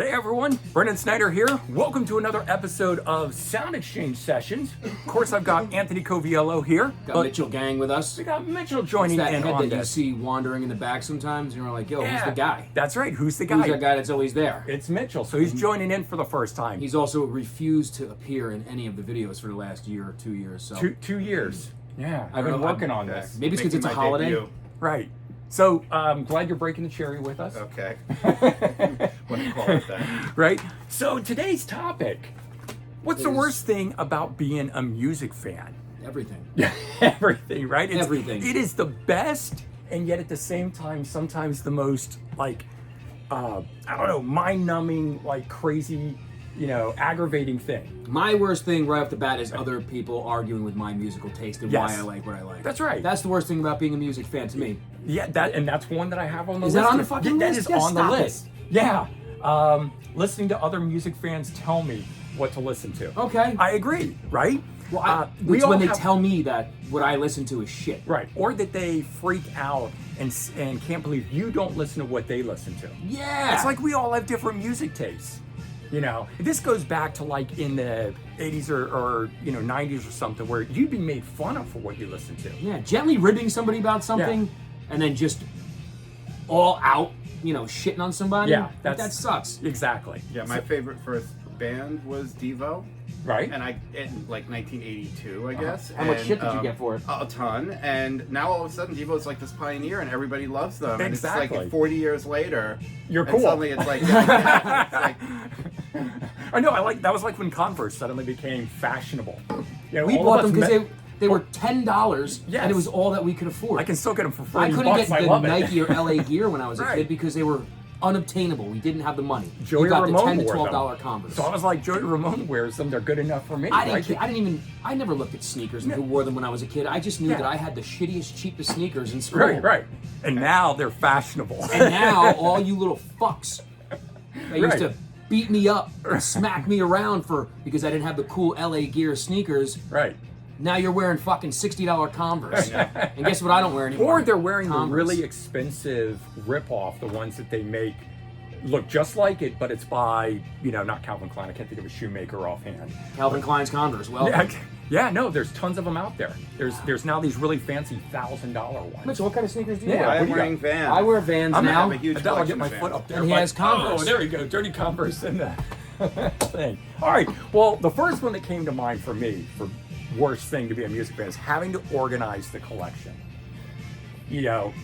Hey everyone, Brendan Snyder here. Welcome to another episode of Sound Exchange Sessions. Of course, I've got Anthony Coviello here. Got Mitchell Gang with us. We got Mitchell joining that in head on that this. you see wandering in the back sometimes, and you're like, yo, who's the guy? That's right, who's the guy? Who's that guy that's always there? It's Mitchell, so he's joining in for the first time. He's also refused to appear in any of the videos for the last year or 2 years. So Two years. Yeah, I've been don't know, working on this. maybe it's because it's a holiday. Debut. Right. So, I'm glad you're breaking the cherry with us. Okay. What do you call it then? Right? So, today's topic, what's the worst thing about being a music fan? Everything. Everything, right? Everything. It is the best, and yet at the same time, sometimes the most, like, I don't know, mind-numbing, like, crazy, aggravating thing. My worst thing right off the bat is other people arguing with my musical taste and Yes. why I like what I like. That's right. That's the worst thing about being a music fan to me. Yeah, that's one that I have on the Is list. that on the fucking That list? is Yeah, on the stop it. list. Yeah. Listening to other music fans tell me what to listen to. Okay. I agree, right? Well, we it's all when they have- tell me that what I listen to is shit. Right, or that they freak out and can't believe you don't listen to what they listen to. Yeah. It's like we all have different music tastes. This goes back to like in the 80s or 90s or something where you'd be made fun of for what you listen to. Yeah, gently ribbing somebody about something and then just all out, shitting on somebody. Yeah, that sucks. Exactly. Yeah, my favorite first band was Devo. Right. And in like 1982, I guess. How much And, shit did you get for it? A ton. And now all of a sudden, Devo's like this pioneer, and everybody loves them. Exactly. And it's like 40 years later, You're and cool. suddenly it's like, yeah, it's like, I know. That was like when Converse suddenly became fashionable. We all bought of them us because they were $10, Yes. and it was all that we could afford. I can still get them for $40. I couldn't get I the love it. Nike or LA gear when I was a Right. kid because they were unobtainable. We didn't have the money. Joey we got Ramone the $10 to wore $12 them. Converse. So I was like, Joey Ramone wears them. They're good enough for me. I never looked at sneakers and who wore them when I was a kid. I just knew Yeah. that I had the shittiest, cheapest sneakers in school. Right. And now they're fashionable. And now all you little fucks that used Right. to beat me up and smack me around because I didn't have the cool LA gear sneakers. Right. Now you're wearing fucking $60 Converse. And guess what I don't wear anymore? Or they're wearing Converse. the really expensive rip-off, the ones that they make look just like it, but it's by, not Calvin Klein. I can't think of a shoemaker offhand. Calvin Klein's Converse. Well, No, there's tons of them out there. There's now these really fancy $1,000 ones. Mitchell, what kind of sneakers do you Yeah, wear? what I'm do you wearing got? Vans. I wear Vans I'm now. I have a huge I thought I'll get collection my of foot Vans. up there. And he but- has Converse. Oh, there you go. Dirty Converse in the thing. All right. Well, the first one that came to mind for me, for worst thing to be a music fan, is having to organize the collection.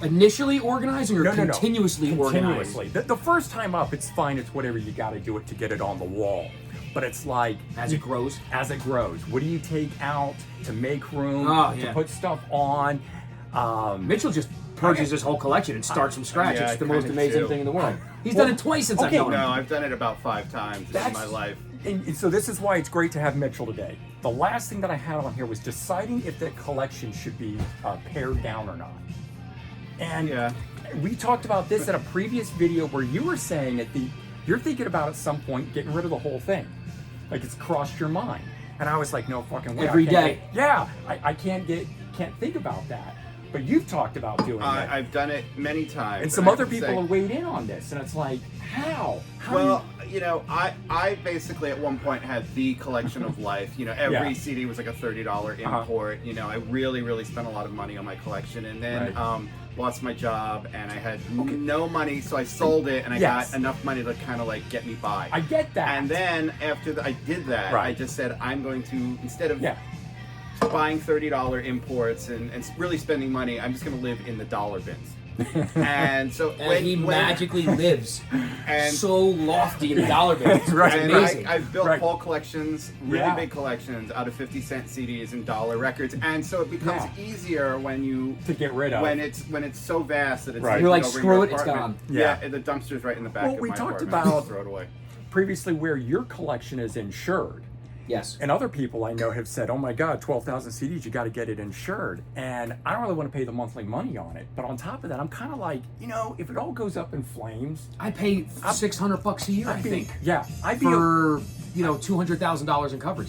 Initially organizing or No. continuously organizing? Continuously. The first time up, it's fine. It's whatever you got to do it to get it on the wall. But it's like As it grows? As it grows. What do you take out to make room, Oh, to yeah. put stuff on? Mitchell just purchased his whole collection and starts from scratch. Yeah, it's the I most kinda amazing do. thing in the world. He's done it twice since I've known him. No, I've done it about 5 times in my life. And so this is why it's great to have Mitchell today. The last thing that I had on here was deciding if the collection should be pared down or not. And Yeah. we talked about this in a previous video where you were saying that you're thinking about at some point getting rid of the whole thing. Like it's crossed your mind. And I was like, no fucking way. Every I can't day. I can't think about that. But you've talked about doing that. I've done it many times. And some I other have to people say- have weighed in on this. And it's like, how? Well, I basically at one point had the collection of life. Every Yeah. CD was like a $30 import. I really, really spent a lot of money on my collection, and then lost my job, and I had no money, so I sold it, and I Yes. got enough money to kind of like get me by. I get that. And then after I did that, Right. I just said I'm going to, instead of Yeah. buying $30 imports and really spending money, I'm just going to live in the dollar bins. And so And he magically lives and so lofty in the dollar bins. It's Right. And amazing. I've built Right. whole collections, really Yeah. big collections, out of 50-cent CDs and dollar records, and so it becomes easier when you To get rid of. when it's so vast that it's Right. You're like, over in screw your it, it's apartment. gone. Yeah. Yeah, the dumpster's right in the back Well, of we my talked apartment. about- Just throw it away. previously where your collection is insured. Yes. And other people I know have said, oh my God, 12,000 CDs, you got to get it insured. And I don't really want to pay the monthly money on it. But on top of that, I'm kind of like, if it all goes up in flames. I pay $600 a year, I think. Yeah. I'd be. For, $200,000 in coverage.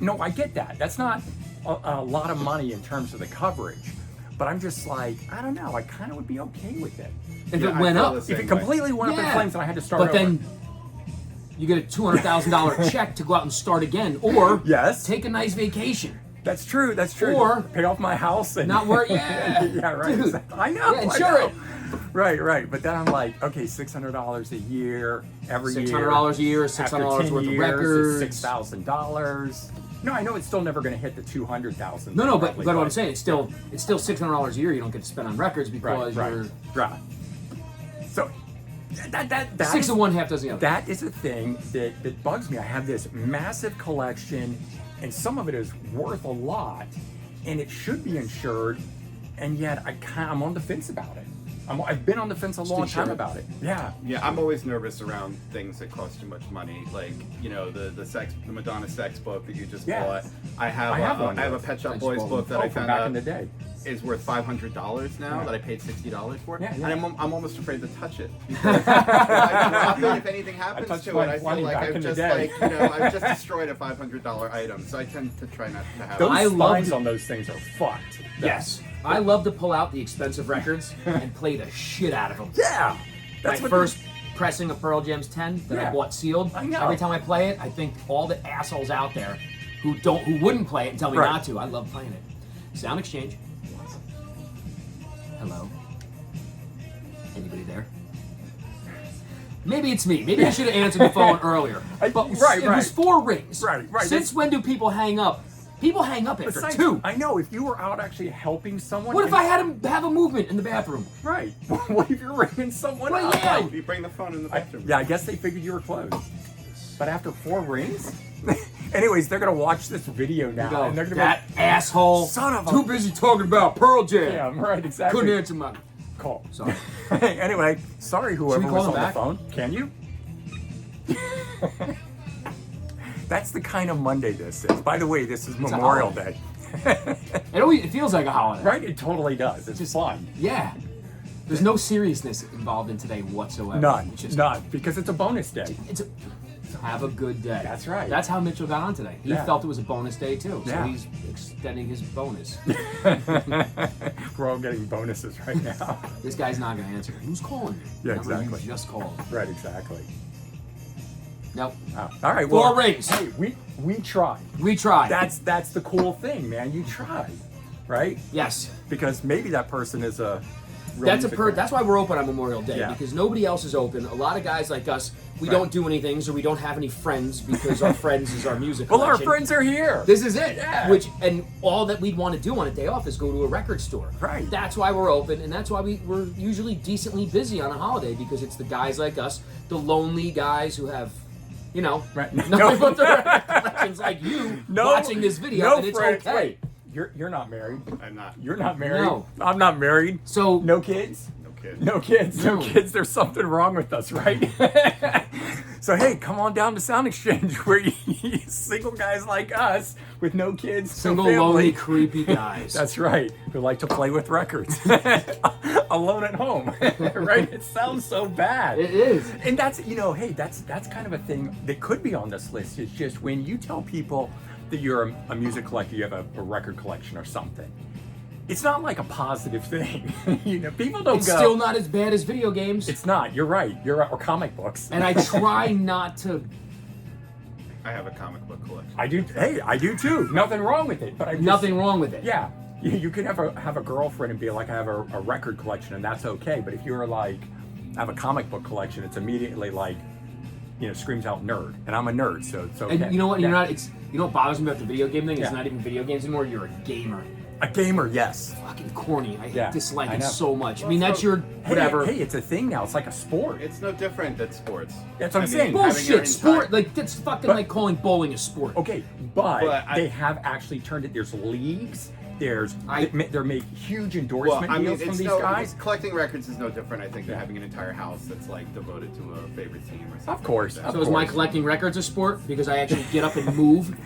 No, I get that. That's not a lot of money in terms of the coverage. But I'm just like, I don't know. I kind of would be okay with it. If Yeah, it I went feel up. the If same it way. completely went up in Yeah. flames and I had to start But over. then you get a $200,000 check to go out and start again, or Yes. take a nice vacation. That's true. That's true. Or pay off my house and not work. Yeah, yeah, right. Dude. I know. Yeah, I insure know. it. Right. But then I'm like, okay, $600 a year every year. $600 a year, $600 worth of records. $6,000. No, I know it's still never going to hit the 200,000. No, but what I'm saying, it's still $600 a year you don't get to spend on records because you're right. So that 6 of one, half dozen the other. That is a thing that bugs me. I have this massive collection, and some of it is worth a lot, and it should be insured, and yet I'm on the fence about it. I've been on the fence a long time about it. Yeah. Yeah, I'm always nervous around things that cost too much money. Like, the Madonna sex book that you just bought. I have a Pet Shop Boys book that I found back out in the day. is worth $500 now that I paid $60 for. Yeah. And I'm almost afraid to touch it. Because if I drop it, if anything happens to it, I feel like I've just destroyed a $500 item. So I tend to try not to have Those spines on those things are fucked. Yes. I love to pull out the expensive records and play the shit out of them. Yeah. My first pressing of Pearl Jam's 10 that I bought sealed. I know. Every time I play it, I think all the assholes out there who wouldn't play it and tell me not to. I love playing it. Sound Exchange. Hello. Anybody there? Maybe it's me. Maybe I should have answered the phone earlier. But it was 4 rings. Right. Since when do people hang up? People hang up after 2. I know. If you were out actually helping someone. What if I had him have a movement in the bathroom? Right. What if you're ringing someone Well, up? yeah. You bring the phone in the bathroom. I guess they figured you were closed. But after 4 rings? Anyways, they're going to watch this video now. And they're gonna that asshole. Son of a... Too busy talking about Pearl Jam. Yeah, right, exactly. Couldn't answer my call. Sorry. Anyway, sorry whoever call was them on back? the phone. Can you? That's the kind of Monday this is. By the way, this is Memorial Day. It feels like a holiday. Right? It totally does. It's just fun. Yeah. There's no seriousness involved in today whatsoever. None. It's just, None. Because it's a bonus day. Have a good day. That's right. That's how Mitchell got on today. He felt it was a bonus day too. So Yeah. he's extending his bonus. We're all getting bonuses right now. This guy's not going to answer. Who's calling me? Yeah, Remember, exactly. You just called. Right, exactly. Nope. All right. Well, 4 rings. Hey, we tried. We tried. That's the cool thing, man. You tried, right? Yes. Because maybe that person is a. Real That's why we're open on Memorial Day, Yeah. because nobody else is open. A lot of guys like us, we don't do anything, so we don't have any friends because our friends is our music Well, our collection. friends are here. This is it. Yeah. And all that we'd want to do on a day off is go to a record store. Right. That's why we're open, and that's why we're usually decently busy on a holiday, because it's the guys like us, the lonely guys who have, Right. nothing but the record collections like you watching this video, and it's friends. okay. Wait, you're not married. I'm not. You're not married. No. I'm not married. So No kids. Kid. No kids. No No. kids. There's something wrong with us, right? So hey, come on down to Sound Exchange, where you single guys like us with no kids, single, no family. lonely, creepy guys. That's right. Who like to play with records, alone at home, right? It sounds so bad. It is. And that's hey, that's kind of a thing that could be on this list. It's just when you tell people that you're a music collector, you have a record collection or something. It's not like a positive thing. People don't It's go. still not as bad as video games. It's not. You're right. You're right. Or comic books. And I try not to. I have a comic book collection. I do. Hey, I do too. Nothing wrong with it. But Nothing wrong with it. Yeah. You can have a girlfriend and be like, I have a record collection, and that's okay. But if you're like, I have a comic book collection, it's immediately like, screams out nerd, and I'm a nerd, so it's okay. And you know what? Yeah. You're not. You know what bothers me about the video game thing? It's Yeah. not even video games anymore. You're a gamer. A gamer, yes. Fucking corny. I Yeah, dislike I it know. so much. I mean, that's your Hey, whatever. Hey, it's a thing now. It's like a sport. It's no different than sports. That's what I'm saying. having your Bullshit. Sport. entire- Like that's fucking like calling bowling a sport. Okay, but But they have actually turned it. There's leagues. They're make huge Well, endorsement I mean, deals from it's these no, guys. collecting records is no different, I think, than having an entire house that's like devoted to a favorite team or something. Of course. Like Of that. So is my course. collecting records a sport because I actually get up and move?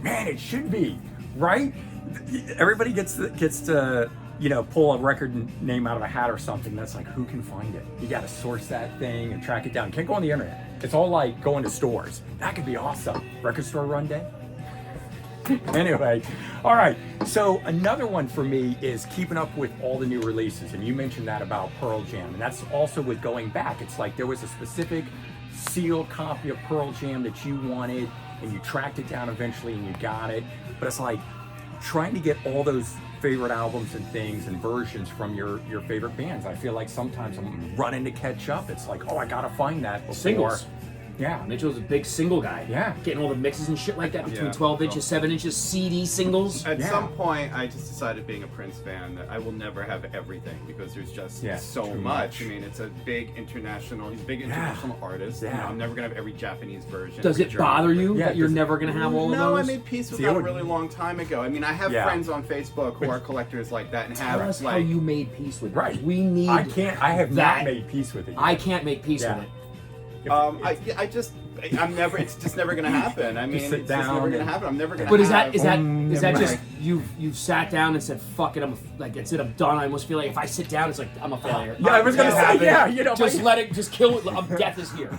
Man, it should be, right? Everybody gets to pull a record name out of a hat or something. That's like, who can find it? You got to source that thing and track it down. You can't go on the internet. It's all like going to stores. That could be awesome. Record store run day. Anyway, all right. So another one for me is keeping up with all the new releases, and you mentioned that about Pearl Jam, and that's also with going back. It's like there was a specific sealed copy of Pearl Jam that you wanted, and you tracked it down eventually and you got it. But it's like trying to get all those favorite albums and things and versions from your favorite bands. I feel like sometimes I'm running to catch up. It's like, oh, I gotta find that before. Singles. Yeah. Mitchell's a big single guy. Yeah. Getting all the mixes and shit like that between Yeah. 12 inches, 7 inches, CD singles. At some point, I just decided, being a Prince fan, that I will never have everything because there's just so too much. I mean, it's a big international. He's a big international artist. Yeah. You know, I'm never gonna have every Japanese version. Does every it German bother you Yeah, that you're does- never going to have all of No, those? I made peace with See, that I a would- really long time ago. I mean, I have friends on Facebook who are collectors like that and Tell have us like. how you made peace with it. Right. We need I have that. not made peace with it yet. I can't make peace Yeah. with it. I'm never. It's just never gonna happen. I mean, sit it's just down never gonna and- happen. I'm never gonna. But is have, that just right. you've sat down and said fuck it, I'm like that's it, I'm done. I almost feel like if I sit down, it's like I'm a failure. Yeah, I was gonna Can't say, happen. yeah, just let it, just kill it. Death is here.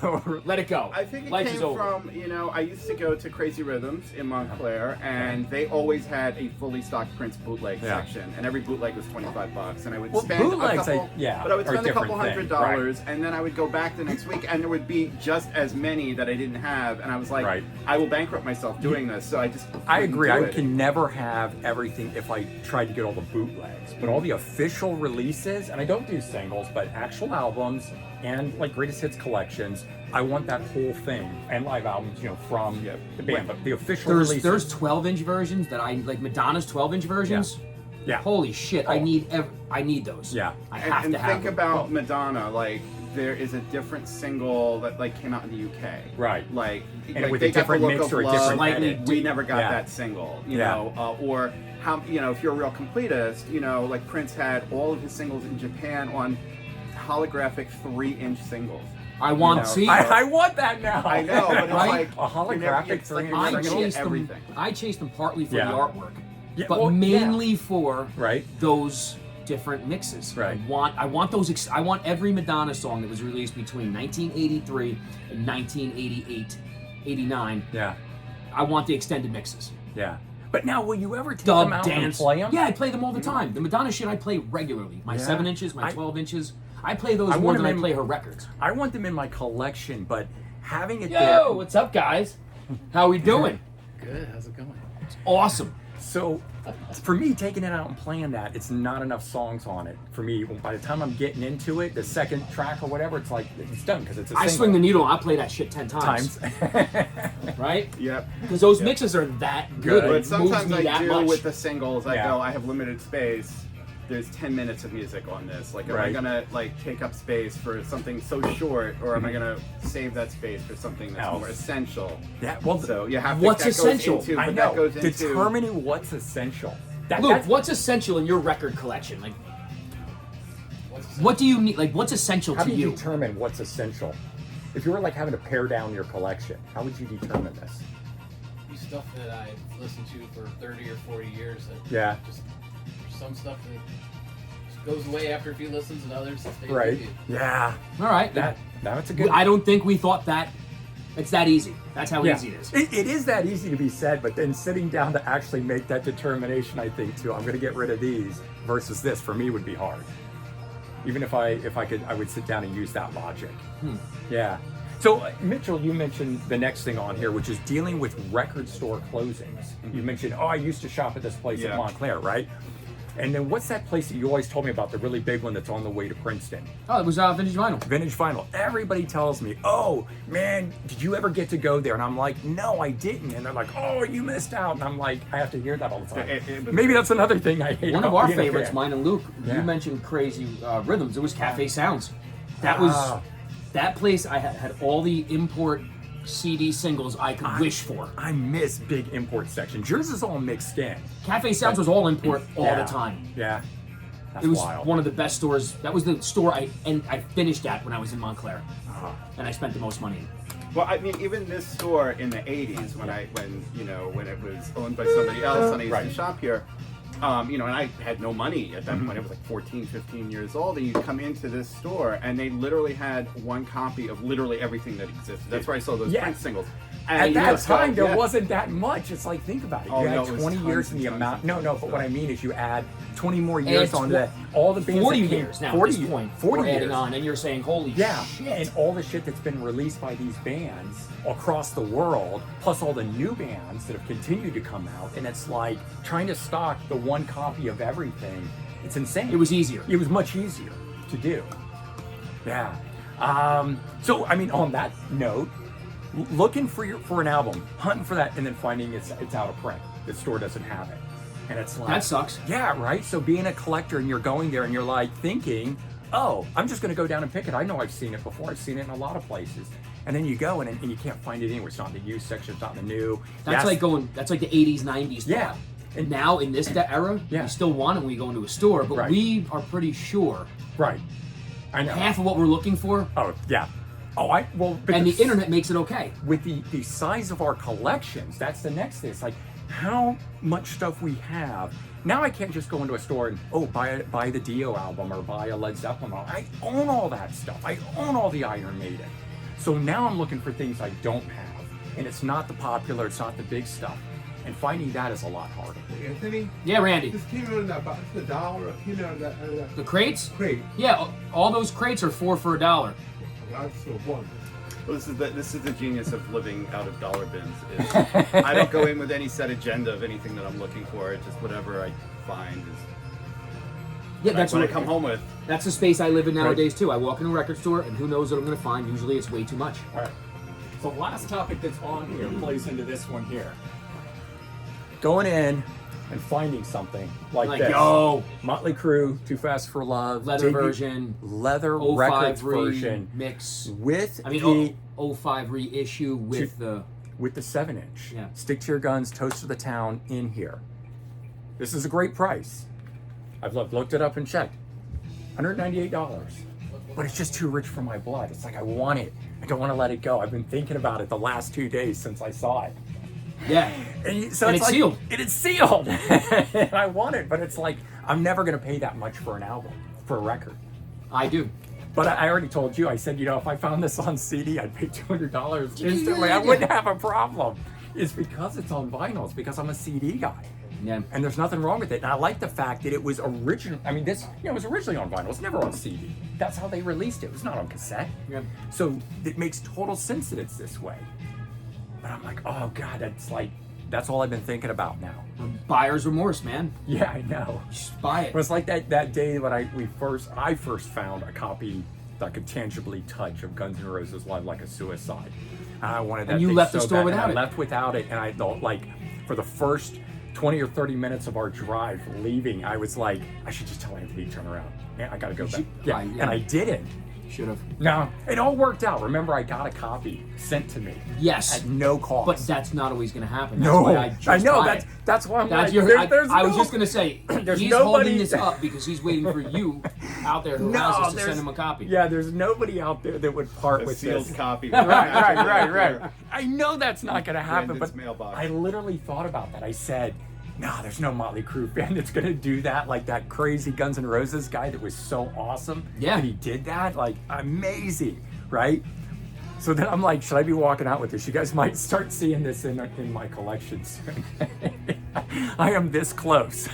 Let it go. I think it Life is came over. from, I used to go to Crazy Rhythms in Montclair, and they always had a fully stocked Prince bootleg section, and every bootleg was $25, and I would spend bootlegs, a couple, but I would are a spend a couple different $100, thing, and then I would go back the next week, and there would be just as many that I didn't have, and I was like, I will bankrupt myself doing this, so I just I agree. do I it. can never have everything if I tried to get all the bootlegs, but all the official releases, and I don't do singles, but actual albums and like greatest hits collections. I want that whole thing and live albums, from the band, but the official releases. There's 12-inch versions that I like. Madonna's 12-inch versions. Yeah. Holy shit! I need those. Yeah. I have and to have think them. about Madonna, like there is a different single that came out in the UK, Right. Like, And with they a got different the Look mix of or a Love, different Slightly edit. we never got Yeah. that single, Yeah. or how if you're a real completist, like Prince had all of his singles in Japan on holographic 3-inch singles. I want know, see. I want that now. I know, but it's Right? like A holographic it's like 3-inch you're I never gonna get chased them. everything. I chased them partly for Yeah. the artwork, Yeah, but well, mainly for Right. those different mixes. Right. I want those. I want every Madonna song that was released between 1983 and 1988, 89. Yeah. I want the extended mixes. Yeah. But now, will you ever take Dub, them out dance. and play them? Yeah, I play them all the time. The Madonna shit I play regularly. My Yeah. 7 inches, my I- 12 inches. I play those I more want than them I in- play her records. I want them in my collection, but having it there. Yo, what's up, guys? How we doing? Good. How's it going? It's awesome. So, for me, taking it out and playing that, it's not enough songs on it. For me, by the time I'm getting into it, the second track or whatever, it's like, it's done because it's a I single. swing the needle. I play that shit 10 times. Right? Yep. Because those mixes are that good. But It sometimes moves me I that do much. with the singles. I Yeah. go, I have limited space. There's 10 minutes of music on this. Like, am I Right. gonna take up space for something so short, or am I gonna save that space for something that's Else. more essential? Yeah, well, So you have to. What's that goes essential? Into, I but know. That goes into, Determining what's essential. Luke, That's- what's essential in your record collection? Like, what do you need? Like, what's essential How to do you you? determine what's essential? If you were like having to pare down your collection, how would you determine this? Stuff that I've listened to for 30 or 40 years. That Yeah. Just some stuff that just goes away after a few listens, and others that stays Right. with you. Yeah. All right. That's a good. I don't think we thought that. It's that easy. That's how Yeah. easy it is. It is that easy to be said, but then sitting down to actually make that determination, I think too, I'm going to get rid of these versus this, for me would be hard. Even if I could, I would sit down and use that logic. Yeah. So Mitchell, you mentioned the next thing on here, which is dealing with record store closings. You mentioned, I used to shop at this place at Montclair, right? And then what's that place that you always told me about, the really big one that's on the way to Princeton? Oh, it was Vintage Vinyl. Vintage Vinyl. Everybody tells me, oh, man, did you ever get to go there? And I'm like, no, I didn't. And they're like, oh, you missed out. And I'm like, I have to hear that all the time. Maybe that's another thing I hate One of about our being a favorites, fan. mine and Luke. Yeah. You mentioned Crazy Rhythms. It was Cafe Sounds. That was that place. I had all the import CD singles I could wish for. I miss big import sections. Yours is all mixed in. Cafe Sounds was all import all the time. Yeah. That's It was wild. one of the best stores. That was the store I finished at when I was in Montclair, and I spent the most money. Well, I mean, even this store in the '80s, when it was owned by somebody else, and I used to shop here. And I had no money at that point. I was like 14, 15 years old, and you'd come into this store, and they literally had one copy of literally everything that existed. That's where I saw those Prince singles. At that time, there yeah. wasn't that much. It's like, think about it. You Oh, add no, it was 20 tons years in and the tons amount. and No, tons no, of but what I stuff. mean is you add 20 more years And onto that. All the bands 40 that came, years now 40, at this point. 40 we're years. adding on, and you're saying, holy Yeah, shit. and all the shit that's been released by these bands across the world, plus all the new bands that have continued to come out, and it's like trying to stock the one copy of everything. It's insane. It was easier. It was much easier to do. Yeah. So I mean, on that note, looking for an album, hunting for that, and then finding it's out of print. The store doesn't have it, and it's like That sucks. Yeah, right. So being a collector and you're going there and you're like thinking, oh, I'm just going to go down and pick it. I know I've seen it before. I've seen it in a lot of places. And then you go and you can't find it anywhere. It's not in the used section. It's not in the new. That's like the 80s, 90s. Yeah. And now in this era, Yeah. we still want it when we go into a store, but Right. we are pretty sure Right. I know. half of what we're looking for, Oh, yeah. Oh, but and the internet makes it okay. with the size of our collections, that's the next thing. It's like how much stuff we have. Now I can't just go into a store and buy the Dio album or buy a Led Zeppelin album. I own all that stuff. I own all the Iron Maiden. So now I'm looking for things I don't have, and it's not the popular, it's not the big stuff, and finding that is a lot harder. Anthony, Yeah, Randy. this came out in that box, the dollar, came out of that The crates? crate. Yeah, all those crates are 4 for $1. That's so one. Well, this is the genius of living out of dollar bins. Is I don't go in with any set agenda of anything that I'm looking for. It's just whatever I find is Yeah, that's what I what come home with. That's the space I live in nowadays too. I walk in a record store and who knows what I'm going to find. Usually it's way too much. All right. So last topic that's on here plays into this one here. Going in and finding something like this. yo, Motley Crue, Too Fast for Love, leather debut- version, leather 05 records version mix. with I mean, the 05 reissue with the. with the 7-inch. Yeah. Stick to your guns, Toast of the Town in here. This is a great price. I've looked it up and checked. $198. But it's just too rich for my blood. It's like I want it. I don't want to let it go. I've been thinking about it the last 2 days since I saw it. Yeah. So And it's it's like, sealed. It is sealed. And I want it, but it's like I'm never going to pay that much for an album, for a record. I do. But I already told you, I said, if I found this on CD, I'd pay $200 instantly. I wouldn't have a problem. It's because it's on vinyl. It's because I'm a CD guy. Yeah. And there's nothing wrong with it. And I like the fact that it was original. I mean, this, it was originally on vinyl. It's never on CD. That's how they released it. It was not on cassette. Yeah. So it makes total sense that it's this way. But I'm like, oh God, that's all I've been thinking about now. Buyer's remorse, man. Yeah, I know. Just buy It it. was like that day when I first found a copy that I could tangibly touch of Guns N' Roses Live Like a Suicide. And I wanted that. And you thing left the so store bad, and without I it. left without it, and I thought, like, for the first 20 or 30 minutes of our drive leaving, I was like, I should just tell Anthony to turn around. Yeah, I gotta go back. should- Yeah, yeah. and I didn't. Should have. No, it all worked out. Remember, I got a copy sent to me Yes. at no cost. But that's not always going to happen. That's no, why I just know buy it. that's why I'm That's like, your, there's I was no- just going to say, There's he's nobody- holding this up because he's waiting for you out there who has us to send him a copy. Yeah, there's nobody out there that would part A with sealed this. copy. Right. I know that's not going to happen, Brandon's but mailbox. I literally thought about that. I said, no, there's no Motley Crue fan that's going to do that. Like that crazy Guns N' Roses guy that was so awesome. Yeah. And he did that. Like, amazing, right? So then I'm like, should I be walking out with this? You guys might start seeing this in my collection soon. I am this close.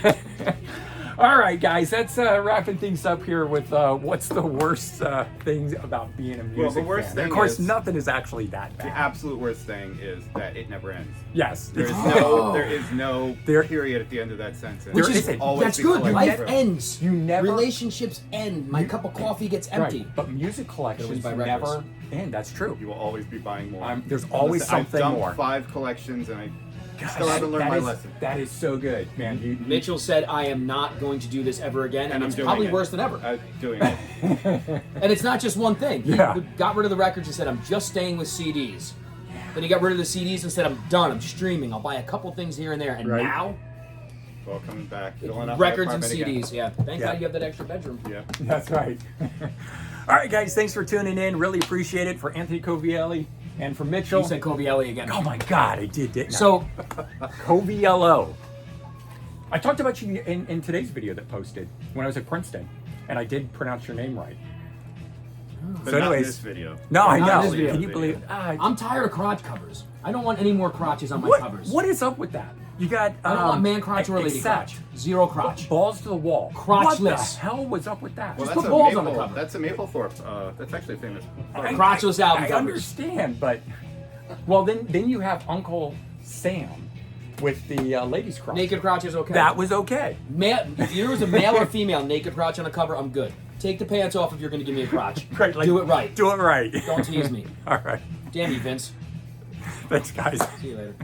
All right, guys, that's wrapping things up here with what's the worst things about being a music worst fan. And thing of course, is- nothing is actually that The bad. absolute worst thing is that it never ends. Yes. There is Oh. no There- period at the end of that sentence. There Which is, isn't. always that's be good. collected Life through. ends. You never- Relationships end. My cup of coffee gets empty. Right. But music collections buy never records. end. That's true. You will always be buying more. There's always Listen, something I've dumped more. 5 collections and I Gosh, still haven't learned that my is- lesson. That is so good, man. You, Mitchell said, I am not going to do this ever again, and And I'm it's doing probably it. worse than ever. I'm doing it. And it's not just one thing. He Yeah. got rid of the records and said, I'm just staying with CDs. Then he got rid of the CDs and said, I'm done. I'm streaming. I'll buy a couple things here and there. And Right. now, Well, coming back, filling up my records and apartment again. CDs. Yeah. Thank Yeah. God you have that extra bedroom. Yeah. That's right. All right, guys, thanks for tuning in. Really appreciate it. For Anthony Coviello and for Mitchell. You said Coviello again. Oh my God, I did, didn't I? So, Coviello. I talked about you in today's video that posted when I was at Princeton, and I did pronounce your name right. But So not in anyways- this video. No, I Not know. this video. Can you believe? I'm tired of crotch covers. I don't want any more crotches on my What? covers. What is up with that? You got. I don't want man crotch or lady except crotch. Zero crotch. balls to the wall. Crotchless. What the hell was up with that? Well, Just that's put a balls on the Maple. cover. That's a Maplethorpe. That's actually a famous. Crotchless album I covers. understand, but well, then you have Uncle Sam with the ladies' crotch. Naked crotch is okay. That was okay. Male, if there was a male or female naked crotch on a cover, I'm good. Take the pants off if you're going to give me a crotch. Great. Like, Do it right. Do it right. Don't tease me. All right. Damn you, Vince. Thanks, guys. See you later.